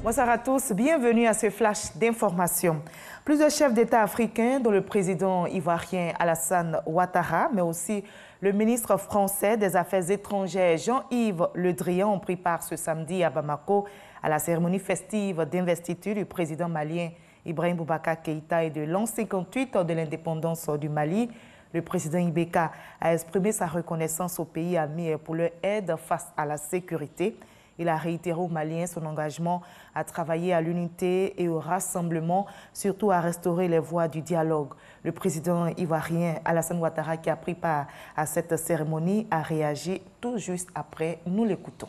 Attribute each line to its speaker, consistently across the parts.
Speaker 1: Bonsoir à tous, bienvenue à ce flash d'information. Plusieurs chefs d'État africains, dont le président ivoirien Alassane Ouattara, mais aussi le ministre français des Affaires étrangères Jean-Yves Le Drian, ont pris part ce samedi à Bamako à la cérémonie festive d'investiture du président malien Ibrahim Boubacar Keïta et de l'an 58 de l'indépendance du Mali. Le président Ibeka a exprimé sa reconnaissance au pays ami pour leur aide face à la sécurité. Il a réitéré aux Maliens son engagement à travailler à l'unité et au rassemblement, surtout à restaurer les voies du dialogue. Le président ivoirien Alassane Ouattara, qui a pris part à cette cérémonie, a réagi tout juste après. Nous l'écoutons.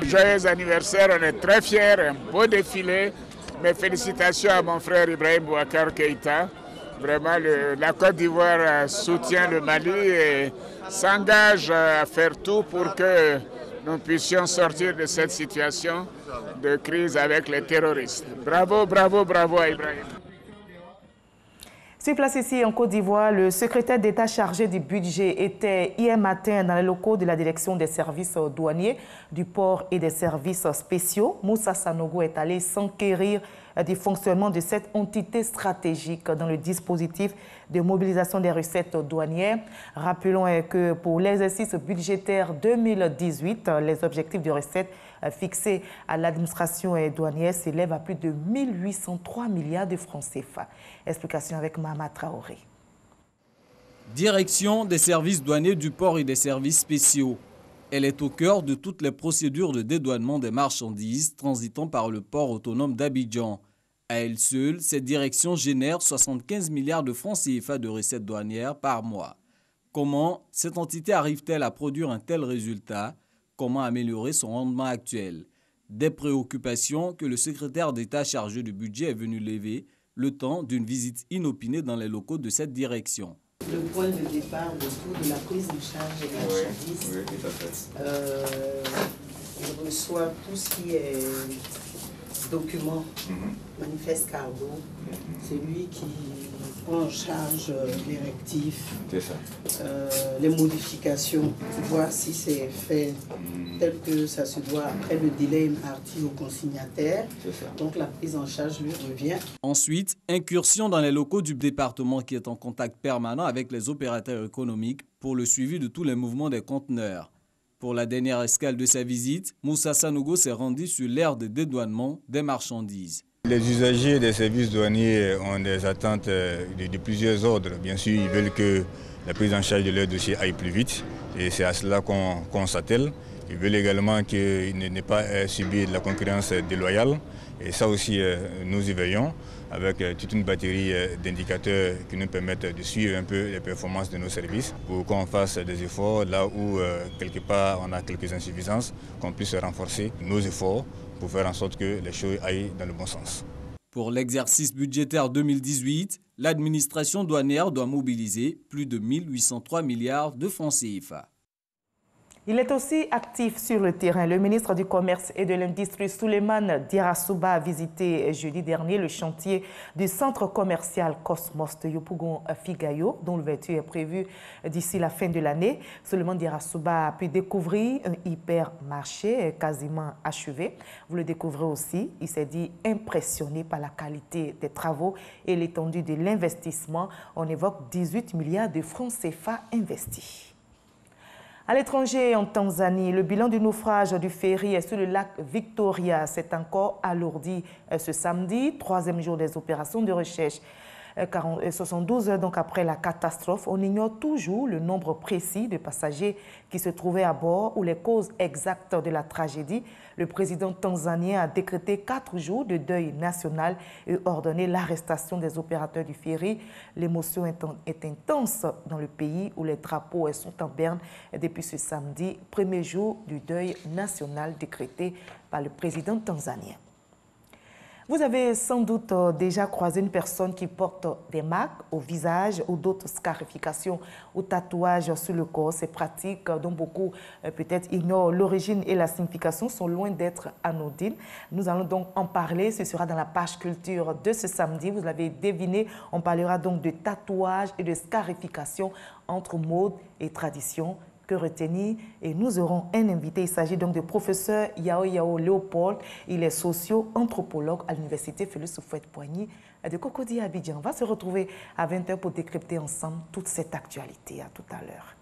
Speaker 2: Joyeux anniversaire, on est très fiers, un beau défilé. Mes félicitations à mon frère Ibrahim Boubacar Keïta. Vraiment, la Côte d'Ivoire soutient le Mali et s'engage à faire tout pour que nous puissions sortir de cette situation de crise avec les terroristes. Bravo, bravo, bravo à Ibrahim.
Speaker 1: Sur place ici en Côte d'Ivoire, le secrétaire d'État chargé du budget était hier matin dans les locaux de la direction des services douaniers, du port et des services spéciaux. Moussa Sanogo est allé s'enquérir du fonctionnement de cette entité stratégique dans le dispositif de mobilisation des recettes douanières. Rappelons que pour l'exercice budgétaire 2018, les objectifs de recettes fixés à l'administration douanière s'élèvent à plus de 1803 milliards de francs CFA. Explication avec Mahama Traoré.
Speaker 3: Direction des services douaniers du port et des services spéciaux. Elle est au cœur de toutes les procédures de dédouanement des marchandises transitant par le port autonome d'Abidjan. À elle seule, cette direction génère 75 milliards de francs CFA de recettes douanières par mois. Comment cette entité arrive-t-elle à produire un tel résultat? Comment améliorer son rendement actuel? Des préoccupations que le secrétaire d'État chargé du budget est venu lever le temps d'une visite inopinée dans les locaux de cette direction.
Speaker 4: Le point de départ de la prise en charge des marchandises, il reçoit tout ce qui est documents, manifeste cargo, c'est lui qui prend en charge les rectifs, les modifications, voir si c'est fait tel que ça se doit. Après, le délai est imparti au consignataire, donc la prise en charge lui revient.
Speaker 3: Ensuite, incursion dans les locaux du département qui est en contact permanent avec les opérateurs économiques pour le suivi de tous les mouvements des conteneurs. Pour la dernière escale de sa visite, Moussa Sanogo s'est rendu sur l'aire de dédouanement des marchandises.
Speaker 5: Les usagers des services douaniers ont des attentes de plusieurs ordres. Bien sûr, ils veulent que la prise en charge de leur dossier aille plus vite et c'est à cela qu'on s'attelle. Ils veulent également qu'ils n'aient pas subi de la concurrence déloyale et ça aussi nous y veillons avec toute une batterie d'indicateurs qui nous permettent de suivre un peu les performances de nos services pour qu'on fasse des efforts là où quelque part on a quelques insuffisances, qu'on puisse renforcer nos efforts pour faire en sorte que les choses aillent dans le bon sens.
Speaker 3: Pour l'exercice budgétaire 2018, l'administration douanière doit mobiliser plus de 1803 milliards de francs CFA.
Speaker 1: Il est aussi actif sur le terrain. Le ministre du Commerce et de l'Industrie, Souleymane Diarra-Souba, a visité jeudi dernier le chantier du centre commercial Cosmos de Yopougon-Figayo, dont l'ouverture est prévue d'ici la fin de l'année. Souleymane Diarra-Souba a pu découvrir un hypermarché quasiment achevé. Vous le découvrez aussi. Il s'est dit impressionné par la qualité des travaux et l'étendue de l'investissement. On évoque 18 milliards de francs CFA investis. À l'étranger, en Tanzanie, le bilan du naufrage du ferry sur le lac Victoria s'est encore alourdi ce samedi, troisième jour des opérations de recherche. 72 heures donc après la catastrophe, on ignore toujours le nombre précis de passagers qui se trouvaient à bord ou les causes exactes de la tragédie. Le président tanzanien a décrété 4 jours de deuil national et ordonné l'arrestation des opérateurs du ferry. L'émotion est intense dans le pays où les drapeaux sont en berne depuis ce samedi, premier jour du deuil national décrété par le président tanzanien. Vous avez sans doute déjà croisé une personne qui porte des marques au visage ou d'autres scarifications ou tatouages sur le corps. Ces pratiques dont beaucoup peut-être ignorent l'origine et la signification sont loin d'être anodines. Nous allons donc en parler. Ce sera dans la page culture de ce samedi. Vous l'avez deviné, on parlera donc de tatouages et de scarifications entre mode et tradition. que retenir et nous aurons un invité. Il s'agit donc du professeur Yao Léopold. Il est socio-anthropologue à l'université Félix Houphouët-Boigny de Cocody à Abidjan. On va se retrouver à 20 h pour décrypter ensemble toute cette actualité. À tout à l'heure.